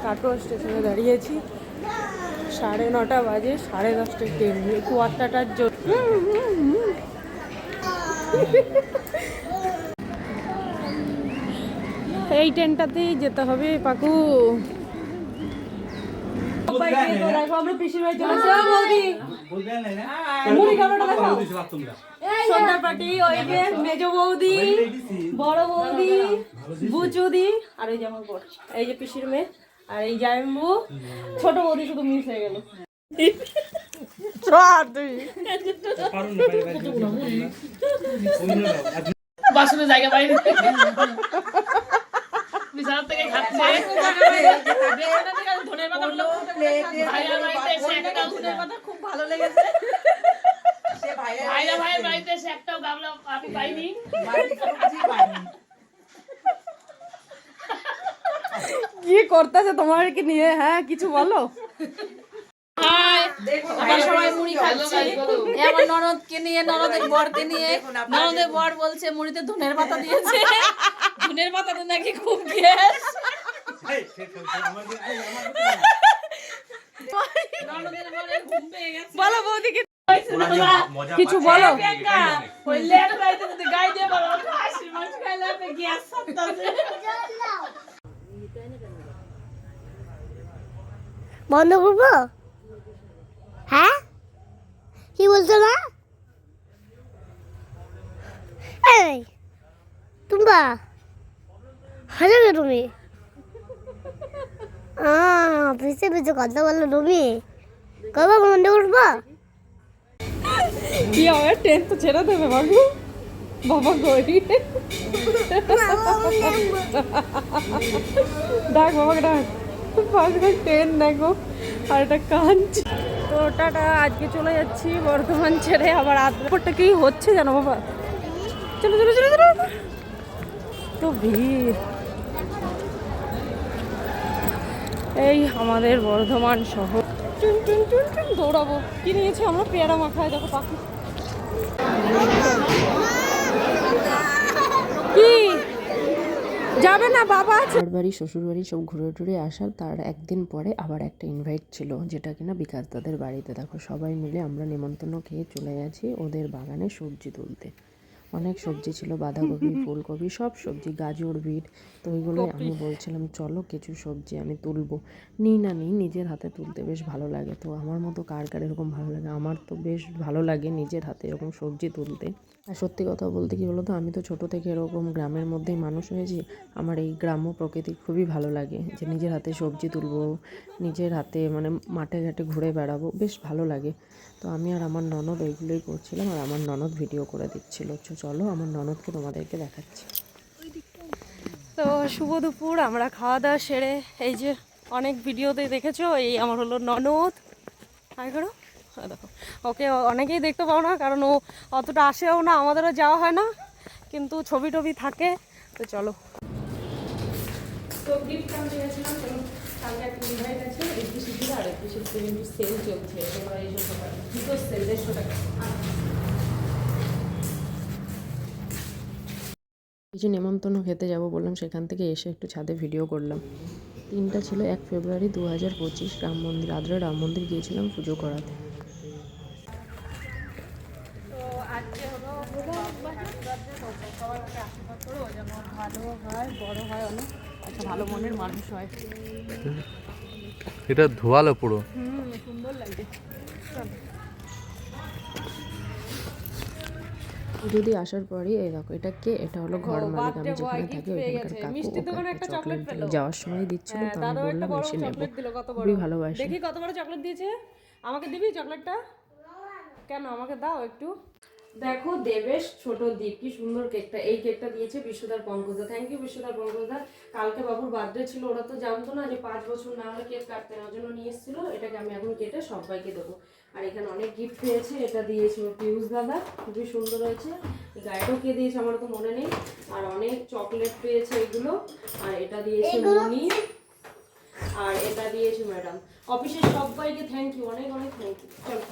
কাটোয়া স্টেশনে দাঁড়িয়েছি, 9:30 বাজে, 10:30টায় ট্রেন, কোয়ার্টারটার জন্য। এই ট্রেনটাতেই যেতে হবে পাকু। আমরা পিসির বাড়ি চলে আসছি। বৌদি মুড়ি খাবারটা দেখো, সন্ধ্যার পার্টি, ওই যে মেজ বৌদি, বড় বৌদি, বুচুদি, আর এই যে আমার বর, এই যে পিসির মেয়ে, আর এই জায়ম্বু, ছোট বৌদি শুধু মিস হয়ে গেল। বাসনের জায়গা পাইনি, বিছানা থেকে খাচ্ছে। ধনের পাতা খুব ভালো লেগেছে। ভাইরা ভাইয়ের বাড়িতে সে একটাও গামলা আমি পাইনি। কি করতেছে তোমার কি নিয়ে? হ্যাঁ কিছু বলো। সবাই মুড়ি খাচ্ছে, আমার ননদকে নিয়ে, ননদের বরকে নিয়ে। ননদের বর বলছে মুড়িতে ধনের পাতা দিয়েছে, ধনের পাতাতে নাকি খুব গ্যাস। বলো বৌদি কিছু বলো। বন্ধ করবো? হ্যাঁ কি বলছো না? এই তোমরা হাজার তুমি পিছিয়ে পিছিয়ে কথা বললো তুমি কবে বন্ধ করবো? কি হবে? ট্রেন তো ছেড়ে দেবে বাবু। বাবা গরি ডাক বাবাকে ডাক, ট্রেন দেখো আর একটা কাঁদছে। তো টাটা, আজকে চলে যাচ্ছি বর্ধমান ছেড়ে। আবার আদরটা কি হচ্ছে জানো বাবা? চলো চলো চলো চলো, তো ভিড়। এই আমাদের বর্ধমান শহর, টুন টুন টুন টুন দৌড়াবো। কি নিয়েছি আমরা? পেয়ারা মাখায়, দেখো পাখি। কি যাবে না বাবা? বাড়ি শ্বশুর বাড়ি সব ঘুরে টুরে আসার তার একদিন পরে আবার একটা ইনভাইট ছিল, যেটা কিনা বিকাশ দাদের বাড়িতে। দেখো সবাই মিলে আমরা নেমন্তন্ন খেয়ে চলে গেছি ওদের বাগানে সবজি তুলতে। অনেক সবজি ছিল, বাঁধাকপি, ফুলকপি, সব সবজি, গাজর, বিট। তো ওইগুলো আমি বলছিলাম চলো কিছু সবজি আমি তুলবো। না নিজের হাতে তুলতে বেশ ভালো লাগে। তো আমার মতো কার কার এরকম ভালো লাগে? আমার তো বেশ ভালো লাগে নিজের হাতে এরকম সবজি তুলতে। আর সত্যি কথা বলতে কি বলো তো, আমি তো ছোটো থেকে এরকম গ্রামের মধ্যেই মানুষ হয়েছি। আমার এই গ্রাম্য প্রকৃতি খুবই ভালো লাগে, যে নিজের হাতে সবজি তুলবো, নিজের হাতে মানে মাঠে ঘাটে ঘুরে বেড়াবো, বেশ ভালো লাগে। তো আমি আর আমার ননদ ওইগুলোই করছিলাম, আর আমার ননদ ভিডিও করে দিচ্ছিলো। চলো আমার ননদকে তোমাদেরকে দেখাচ্ছি। তো শুভ দুপুর, আমরা খাওয়া দাওয়া সেরে, এই যে অনেক ভিডিওতে দেখেছো, এই আমার হলো ননদ। হাই করো, দেখো ওকে অনেকেই দেখতে পাও না, কারণ ও অতটা আসেও না, আমাদেরও যাওয়া হয় না, কিন্তু ছবি টবি থাকে। তো চলো, তো গিফট আমি দিয়েছিলাম, কালকে একটা ইনভাইট আছে, একুশে আর 21 সেল চলছে, তোমরা এই সব দুটো সেল 150 টাকা। কিছু নেমন্তন্ন খেতে যাব বললাম, সেখান থেকে এসে একটু ছাদে ভিডিও করলাম। 3টা ছিল 1 ফেব্রুয়ারি 2025, রাম মন্দির, আদ্রা রাম মন্দির গিয়েছিলাম পুজো করাতে। তো আজকে হলো সবাই ওকে আশীর্বাদ করো যেন ভালো হয়, বড় হয়, অনেক একটা ভালো মনের মানুষ হয়। এটা ধোয়ালো পুরো, সুন্দর লাগে। যদি আসার পরই এই দেখো এটা কে, এটা হলো ঘর মালিক, আমি যেখানে থাকি ওইখানকার কাকু। ওকে একটা চকলেট যাওয়ার সময় দিচ্ছিল, তো আমি বললাম এসে নেবো। খুবই ভালোবাসি। দেখি কত বড় চকলেট দিয়েছে, আমাকে দিবি চকলেটটা? কেন, আমাকে দাও একটু। দেখো দেবেশ ছোট দ্বীপ, কি সুন্দর কেকটা। এই কেকটা দিয়েছে বিশ্বদার পঙ্কজদা। Thank you বিশ্বদার পঙ্কজদা। কালকে বাবুর বার্থডে ছিল, ওরা তো জানতো না যে 5 বছর না হলে কেক কাটতে না, ওর জন্য নিয়ে এসেছিল। এটাকে আমি এখন কেটে সবাইকে দেবো। আর এখানে অনেক গিফট পেয়েছে, এটা দিয়েছিল পিউষ দাদা, খুবই সুন্দর হয়েছে। গাড়িটাও কে দিয়েছে আমার তো মনে নেই। আর অনেক চকলেট পেয়েছে এগুলো। আর এটা দিয়েছে মনি, আর এটা দিয়েছে ম্যাডাম। অফিসের সবাইকে থ্যাংক ইউ, অনেক অনেক থ্যাংক ইউ। চলো।